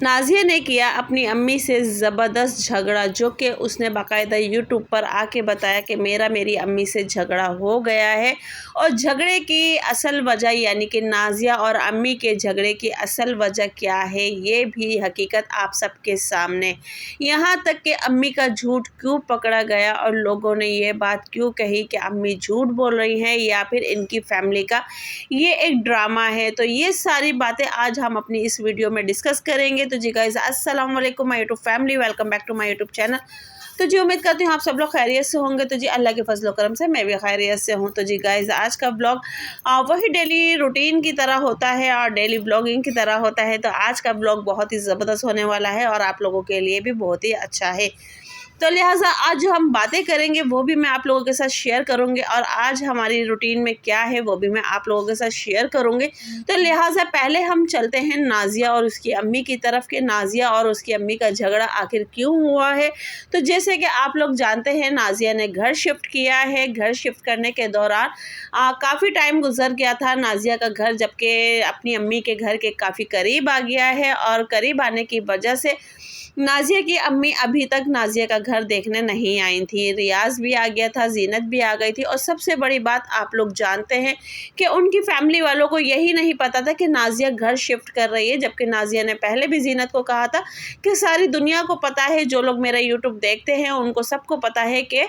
नाज़िया ने किया अपनी अम्मी से ज़बरदस्त झगड़ा, जो कि उसने बाकायदा यूट्यूब पर आके बताया कि मेरी अम्मी से झगड़ा हो गया है। और झगड़े की असल वजह यानी कि नाज़िया और अम्मी के झगड़े की असल वजह क्या है, ये भी हकीकत आप सबके सामने। यहाँ तक कि अम्मी का झूठ क्यों पकड़ा गया और लोगों ने ये बात क्यों कही कि अम्मी झूठ बोल रही हैं या फिर इनकी फैमिली का ये एक ड्रामा है। तो ये सारी बातें आज हम अपनी इस वीडियो में डिस्कस करेंगे। तो जी गाइस, अस्सलाम वालेकुम my YouTube family, welcome back to my YouTube channel. तो जी उम्मीद करती हूँ आप सब लोग खैरियत से होंगे। तो जी अल्लाह के फजल करम से मैं भी खैरियत से हूँ। तो जी गाइस, आज का ब्लॉग वही डेली रूटीन की तरह होता है और डेली ब्लॉगिंग की तरह होता है। तो आज का ब्लॉग बहुत ही ज़बरदस्त होने वाला है और आप लोगों के लिए भी बहुत ही अच्छा है। तो लिहाजा आज जो हम बातें करेंगे वो भी मैं आप लोगों के साथ शेयर करूँगी और आज हमारी रूटीन में क्या है वो भी मैं आप लोगों के साथ शेयर करूँगी। तो लिहाजा पहले हम चलते हैं नाज़िया और उसकी अम्मी की तरफ के नाज़िया और उसकी अम्मी का झगड़ा आखिर क्यों हुआ है। तो जैसे कि आप लोग जानते हैं, नाज़िया ने घर शिफ्ट किया है। घर शिफ्ट करने के दौरान काफ़ी टाइम गुजर गया था नाज़िया का घर, जबकि अपनी अम्मी के घर के काफ़ी करीब आ गया है और करीब आने की वजह से नाज़िया की अम्मी अभी तक नाज़िया का घर देखने नहीं आई थी। रियाज़ भी आ गया था, ज़ीनत भी आ गई थी और सबसे बड़ी बात आप लोग जानते हैं कि उनकी फैमिली वालों को यही नहीं पता था कि नाज़िया घर शिफ्ट कर रही है, जबकि नाज़िया ने पहले भी ज़ीनत को कहा था कि सारी दुनिया को पता है, जो लोग मेरा यूट्यूब देखते हैं उनको सबको पता है कि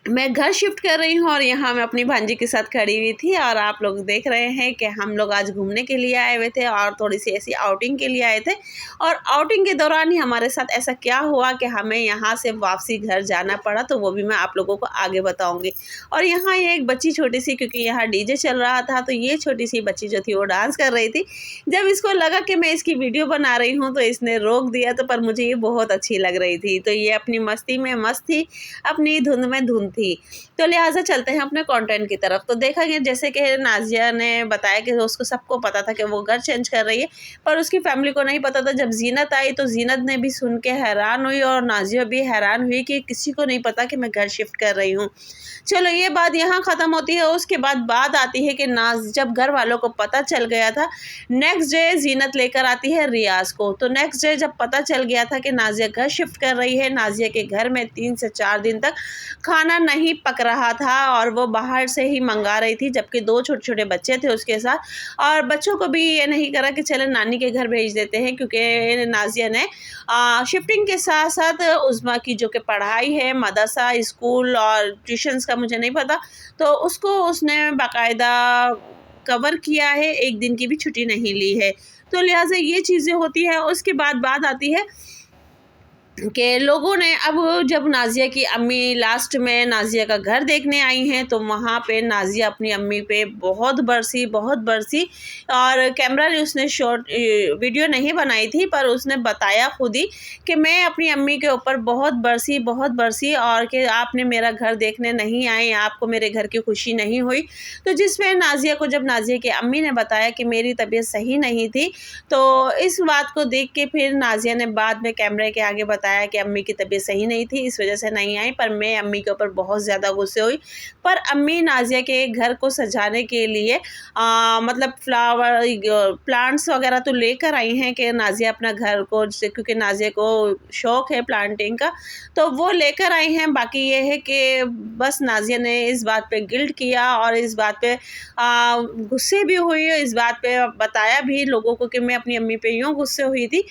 मैं घर शिफ्ट कर रही हूँ। और यहाँ मैं अपनी भांजी के साथ खड़ी हुई थी और आप लोग देख रहे हैं कि हम लोग आज घूमने के लिए आए हुए थे और थोड़ी सी ऐसी आउटिंग के लिए आए थे। और आउटिंग के दौरान ही हमारे साथ ऐसा क्या हुआ कि हमें यहाँ से वापसी घर जाना पड़ा, तो वो भी मैं आप लोगों को आगे बताऊँगी। और यहाँ ये एक बच्ची छोटी सी, क्योंकि यहाँ डीजे चल रहा था, तो ये छोटी सी बच्ची जो थी वो डांस कर रही थी। जब इसको लगा कि मैं इसकी वीडियो बना रही हूँ तो इसने रोक दिया, तो पर मुझे ये बहुत अच्छी लग रही थी। तो ये अपनी मस्ती में मस्त थी, अपनी धुन में धुन थी। तो लिहाजा चलते हैं अपने कंटेंट की तरफ। तो देखा गया जैसे कि नाज़िया ने बताया कि उसको सबको पता था कि वो घर चेंज कर रही है, पर उसकी फैमिली को नहीं पता था। जब ज़ीनत आई तो ज़ीनत ने भी सुन के हैरान हुई और नाज़िया भी हैरान हुई कि किसी को नहीं पता कि मैं घर शिफ्ट कर रही हूँ। चलो ये बात यहाँ ख़त्म होती है। उसके बाद बात आती है कि जब घर वालों को पता चल गया था, नेक्स्ट डे ज़ीनत लेकर आती है रियाज़ को। तो नेक्स्ट डे जब पता चल गया था कि नाज़िया घर शिफ्ट कर रही है, नाज़िया के घर में 3 से 4 दिन तक खाना नहीं पक रहा था और वो बाहर से ही मंगा रही थी, जबकि 2 छोटे-छोटे बच्चे थे उसके साथ। और बच्चों को भी ये नहीं करा कि चले नानी के घर भेज देते हैं, क्योंकि नाज़िया ने शिफ्टिंग के साथ-साथ उज़्मा की जो कि पढ़ाई है, मदरसा, स्कूल और ट्यूशन्स का मुझे नहीं पता, तो उसको उसने बाकायदा कवर किया है, 1 दिन की भी छुट्टी नहीं ली है। तो लिहाज़ा ये चीज़ें होती हैं। उसके बाद बात आती है कि लोगों ने अब जब नाज़िया की अम्मी लास्ट में नाज़िया का घर देखने आई हैं, तो वहाँ पे नाज़िया अपनी अम्मी पे बहुत बरसी और कैमरा ने उसने वीडियो नहीं बनाई थी, पर उसने बताया खुद ही कि मैं अपनी अम्मी के ऊपर बहुत बरसी और कि आपने मेरा घर देखने नहीं आए, आपको मेरे घर की खुशी नहीं हुई। तो जिसमें नाज़िया को जब नाज़िया की अम्मी ने बताया कि मेरी तबीयत सही नहीं थी, तो इस बात को देख के फिर नाज़िया ने बाद में कैमरे के आगे बताया कि अम्मी की तबीयत सही नहीं थी, इस वजह से नहीं आई। पर मैं अम्मी के ऊपर बहुत ज़्यादा गुस्से हुई। पर अम्मी नाज़िया के घर को सजाने के लिए मतलब प्लांट्स वगैरह तो लेकर आई हैं कि नाज़िया अपना घर को, क्योंकि नाज़िया को शौक़ है प्लांटिंग का, तो वो लेकर आई हैं। बाकी ये है कि बस नाज़िया ने इस बात पे गिल्ट किया और इस बात पे गुस्से भी हुई, इस बात पे बताया भी लोगों को कि मैं अपनी अम्मी पे यूँ गुस्से हुई थी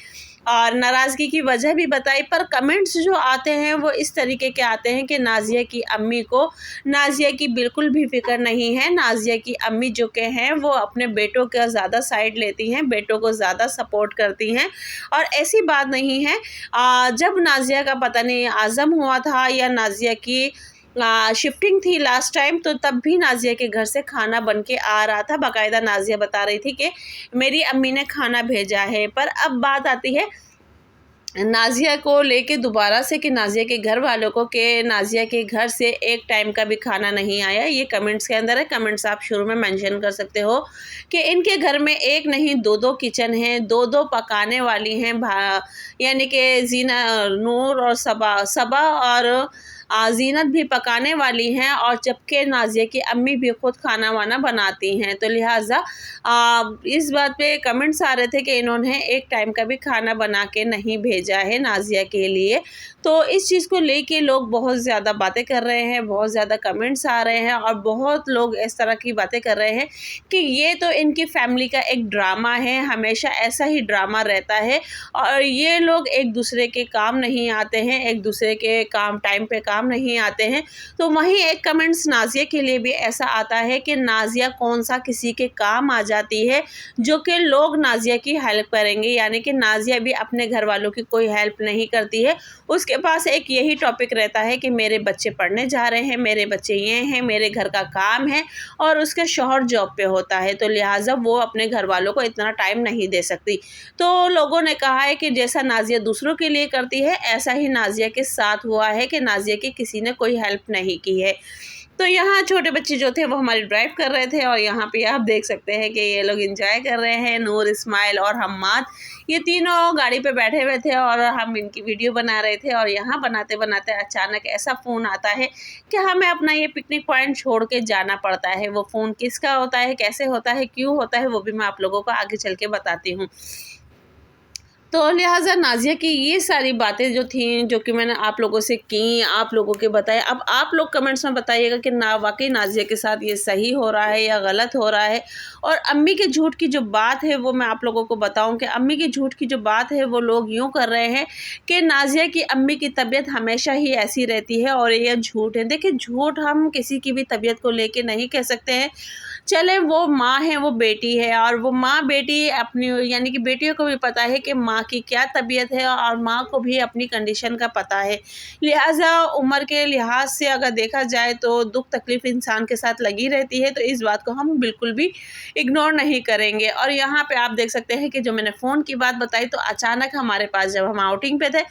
और नाराज़गी की वजह भी बताई। पर कमेंट्स जो आते हैं वो इस तरीके के आते हैं कि नाज़िया की अम्मी को नाज़िया की बिल्कुल भी फ़िक्र नहीं है। नाज़िया की अम्मी जो के हैं वो अपने बेटों का ज़्यादा साइड लेती हैं, बेटों को ज़्यादा सपोर्ट करती हैं। और ऐसी बात नहीं है। जब नाज़िया का पता नहीं आज़म हुआ था या नाज़िया की शिफ्टिंग थी लास्ट टाइम, तो तब भी नाज़िया के घर से खाना बन के आ रहा था। बाकायदा नाज़िया बता रही थी कि मेरी अम्मी ने खाना भेजा है। पर अब बात आती है नाज़िया को लेके दोबारा से कि नाज़िया के घर वालों को कि नाज़िया के घर से एक टाइम का भी खाना नहीं आया। ये कमेंट्स के अंदर है, कमेंट्स आप शुरू में मेंशन कर सकते हो कि इनके घर में एक नहीं 2-2 किचन हैं, 2-2 पकाने वाली हैं, यानी कि जीना, नूर और सबा और जीनत भी पकाने वाली हैं, और जबकि नाज़िया की अम्मी भी खुद खाना वाना बनाती हैं। तो लिहाजा इस बात पे कमेंट्स आ रहे थे कि इन्होंने एक टाइम का भी खाना बना के नहीं भेजा है नाज़िया के लिए। तो इस चीज़ को लेके लोग बहुत ज़्यादा बातें कर रहे हैं, बहुत ज़्यादा कमेंट्स आ रहे हैं, और बहुत लोग इस तरह की बातें कर रहे हैं कि ये तो इनकी फैमिली का एक ड्रामा है, हमेशा ऐसा ही ड्रामा रहता है, और ये लोग एक दूसरे के काम नहीं आते हैं, एक दूसरे के काम टाइम पे काम नहीं आते हैं। तो वहीं एक कमेंट्स नाज़िया के लिए भी ऐसा आता है कि नाज़िया कौन सा किसी के काम आ जाती है जो कि लोग नाज़िया की हेल्प करेंगे, यानी कि नाज़िया भी अपने घर वालों की कोई हेल्प नहीं करती है। उसके पास एक यही टॉपिक रहता है कि मेरे बच्चे पढ़ने जा रहे हैं, मेरे बच्चे ये हैं, मेरे घर का काम है, और उसके शौहर जॉब पे होता है, तो लिहाजा वो अपने घर वालों को इतना टाइम नहीं दे सकती। तो लोगों ने कहा है कि जैसा नाज़िया दूसरों के लिए करती है, ऐसा ही नाज़िया के साथ हुआ है कि नाज़िया की किसी ने कोई हेल्प नहीं की है। तो यहाँ छोटे बच्चे जो थे वो हमारे ड्राइव कर रहे थे, और यहाँ पे आप देख सकते हैं कि ये लोग एंजॉय कर रहे हैं। नूर, इस्माइल और हम्माद, ये तीनों गाड़ी पे बैठे हुए थे और हम इनकी वीडियो बना रहे थे। और यहाँ बनाते बनाते अचानक ऐसा फ़ोन आता है कि हमें अपना ये पिकनिक पॉइंट छोड़ के जाना पड़ता है। वो फ़ोन किसका होता है, कैसे होता है, क्यों होता है, वो भी मैं आप लोगों को आगे चल के बताती हूँ। तो लिहाजा नाज़िया की ये सारी बातें जो थीं, जो कि मैंने आप लोगों से की, आप लोगों के बताए, अब आप लोग कमेंट्स में बताइएगा कि वाक़ई नाज़िया के साथ ये सही हो रहा है या गलत हो रहा है। और अम्मी के झूठ की जो बात है वो मैं आप लोगों को बताऊं कि अम्मी की झूठ की जो बात है वो लोग यूँ कर रहे हैं कि नाज़िया की अम्मी की तबीयत हमेशा ही ऐसी रहती है, और ये झूठ है। देखिए, झूठ हम किसी की भी तबीयत को लेके नहीं कह सकते हैं। चले वो माँ है, वो बेटी है, और वो माँ बेटी अपनी, यानी कि बेटियों को भी पता है कि माँ की क्या तबीयत है, और माँ को भी अपनी कंडीशन का पता है। लिहाजा उम्र के लिहाज से अगर देखा जाए तो दुख तकलीफ़ इंसान के साथ लगी रहती है, तो इस बात को हम बिल्कुल भी इग्नोर नहीं करेंगे। और यहाँ पे आप देख सकते हैं कि जो मैंने फ़ोन की बात बताई, तो अचानक हमारे पास जब हम आउटिंग पे थे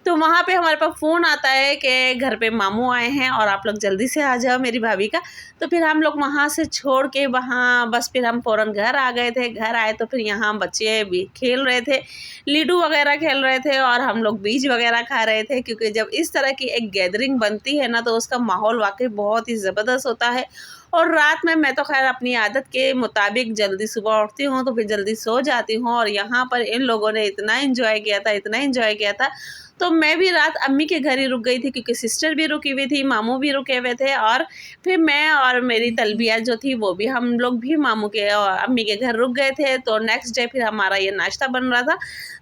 तो वहाँ पे हमारे पास फ़ोन आता है कि घर पे मामू आए हैं और आप लोग जल्दी से आ जाओ, मेरी भाभी का। तो फिर हम लोग वहाँ से छोड़ के वहाँ बस फिर हम फ़ौरन घर आ गए थे। घर आए तो फिर यहाँ बच्चे भी खेल रहे थे, लीडो वगैरह खेल रहे थे, और हम लोग बीज वगैरह खा रहे थे, क्योंकि जब इस तरह की एक गैदरिंग बनती है ना, तो उसका माहौल वाकई बहुत ही ज़बरदस्त होता है। और रात में मैं तो खैर अपनी आदत के मुताबिक जल्दी सुबह उठती हूँ तो फिर जल्दी सो जाती हूँ, और यहाँ पर इन लोगों ने इतना एंजॉय किया था, इतना एंजॉय किया था। तो मैं भी रात अम्मी के घर ही रुक गई थी, क्योंकि सिस्टर भी रुकी हुई थी, मामू भी रुके हुए थे, और फिर मैं और मेरी तलबिया जो थी वो भी, हम लोग भी मामू के और अम्मी के घर रुक गए थे। तो नेक्स्ट डे फिर हमारा ये नाश्ता बन रहा था,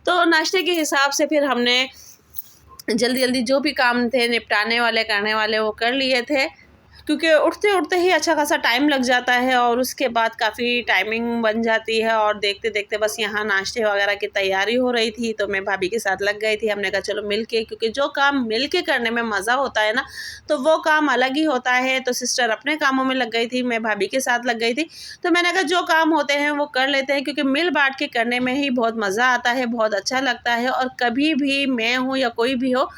तो नाश्ते के हिसाब से फिर हमने जल्दी जल्दी जो भी काम थे निपटाने वाले करने वाले वो कर लिए थे, क्योंकि उठते उठते ही अच्छा खासा टाइम लग जाता है, और उसके बाद काफ़ी टाइमिंग बन जाती है। और देखते देखते बस यहाँ नाश्ते वगैरह की तैयारी हो रही थी, तो मैं भाभी के साथ लग गई थी। हमने कहा चलो मिल के, क्योंकि जो काम मिल के करने में मज़ा होता है ना, तो वो काम अलग ही होता है। तो सिस्टर अपने कामों में लग गई थी, मैं भाभी के साथ लग गई थी। तो मैंने कहा जो काम होते हैं वो कर लेते हैं, क्योंकि मिल बांट के करने में ही बहुत मज़ा आता है, बहुत अच्छा लगता है। और कभी भी मैं हूँ या कोई भी हो,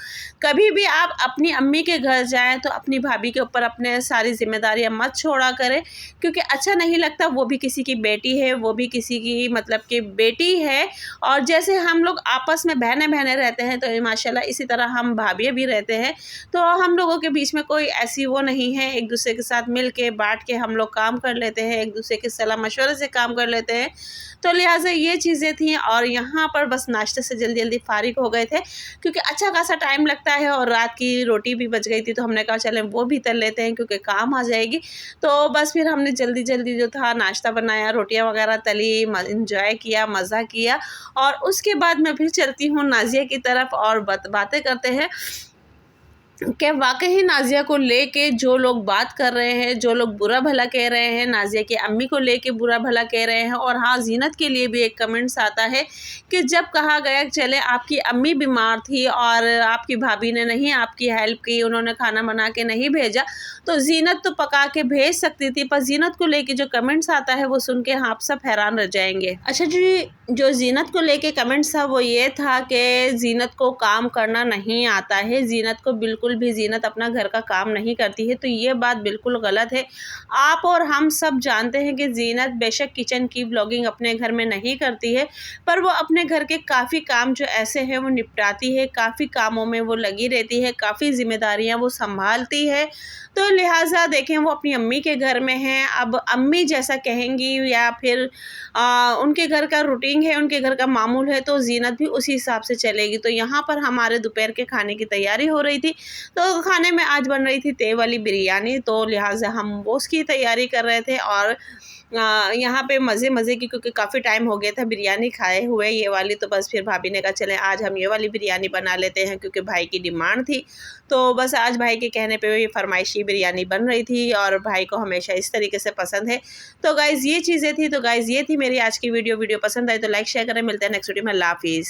कभी भी आप अपनी अम्मी के घर जाएँ तो अपनी भाभी के ऊपर अपने सारी ज़िम्मेदारियाँ मत छोड़ा करें, क्योंकि अच्छा नहीं लगता। वो भी किसी की बेटी है, वो भी किसी की मतलब कि बेटी है, और जैसे हम लोग आपस में बहनें-बहनें रहते हैं, तो माशाल्लाह इसी तरह हम भाभियाँ भी रहते हैं। तो हम लोगों के बीच में कोई ऐसी वो नहीं है, एक दूसरे के साथ मिल के बाँट के हम लोग काम कर लेते हैं, एक दूसरे के सलाह-मशवरे से काम कर लेते हैं। तो लिहाजा ये चीज़ें थी, और यहाँ पर बस नाश्ते से जल्दी-जल्दी फ़ारिग हो गए थे, क्योंकि अच्छा खासा टाइम लगता है, और रात की रोटी भी बच गई थी, तो हमने कहा चलें वो भी तल लेते हैं, क्योंकि काम आ जाएगी। तो बस फिर हमने जल्दी-जल्दी जो था नाश्ता बनाया, रोटियाँ वगैरह तली, एंजॉय किया, मज़ा किया, और उसके बाद मैं फिर चलती हूँ नाज़िया की तरफ, और बातें करते हैं कि वाक़ई नाज़िया को लेके जो लोग बात कर रहे हैं, जो लोग बुरा भला कह रहे हैं, नाज़िया की अम्मी को लेके बुरा भला कह रहे हैं। और हाँ, ज़ीनत के लिए भी एक कमेंट्स आता है कि जब कहा गया चले आपकी अम्मी बीमार थी और आपकी भाभी ने नहीं आपकी हेल्प की, उन्होंने खाना बना के नहीं भेजा, तो ज़ीनत तो पका के भेज सकती थी। पर ज़ीनत को लेके जो कमेंट्स आता है वो सुन के आप सब हैरान रह जाएंगे। अच्छा जी, जो ज़ीनत को लेके कमेंट्स था वो ये था कि ज़ीनत को काम करना नहीं आता है, ज़ीनत को बिल्कुल बिल्कुल भी ज़ीनत अपना घर का काम नहीं करती है, तो ये बात बिल्कुल गलत है। आप और हम सब जानते हैं कि ज़ीनत बेशक किचन की व्लॉगिंग अपने घर में नहीं करती है, पर वो अपने घर के काफ़ी काम जो ऐसे हैं वो निपटाती है, काफ़ी कामों में वो लगी रहती है, काफ़ी ज़िम्मेदारियाँ वो संभालती है। तो लिहाजा देखें वो अपनी अम्मी के घर में हैं, अब अम्मी जैसा कहेंगी या फिर उनके घर का रूटीन है, उनके घर का मामूल है, तो ज़ीनत भी उसी हिसाब से चलेगी। तो यहाँ पर हमारे दोपहर के खाने की तैयारी हो रही थी, तो खाने में आज बन रही थी तय वाली बिरयानी, तो लिहाजा हम वो उसकी तैयारी कर रहे थे। और यहाँ पे मज़े की, क्योंकि काफ़ी टाइम हो गया था बिरयानी खाए हुए ये वाली, तो बस फिर भाभी ने कहा चलें आज हम ये वाली बिरयानी बना लेते हैं, क्योंकि भाई की डिमांड थी। तो बस आज भाई के कहने पे ये फरमाइशी बिरयानी बन रही थी और भाई को हमेशा इस तरीके से पसंद है। तो गाइज़ ये चीज़ें थी, तो गाइज़ ये थी मेरी आज की वीडियो। वीडियो पसंद आई तो लाइक शेयर करें। मिलते हैं नेक्स्ट वीडियो में। अल्लाह हाफ़िज़।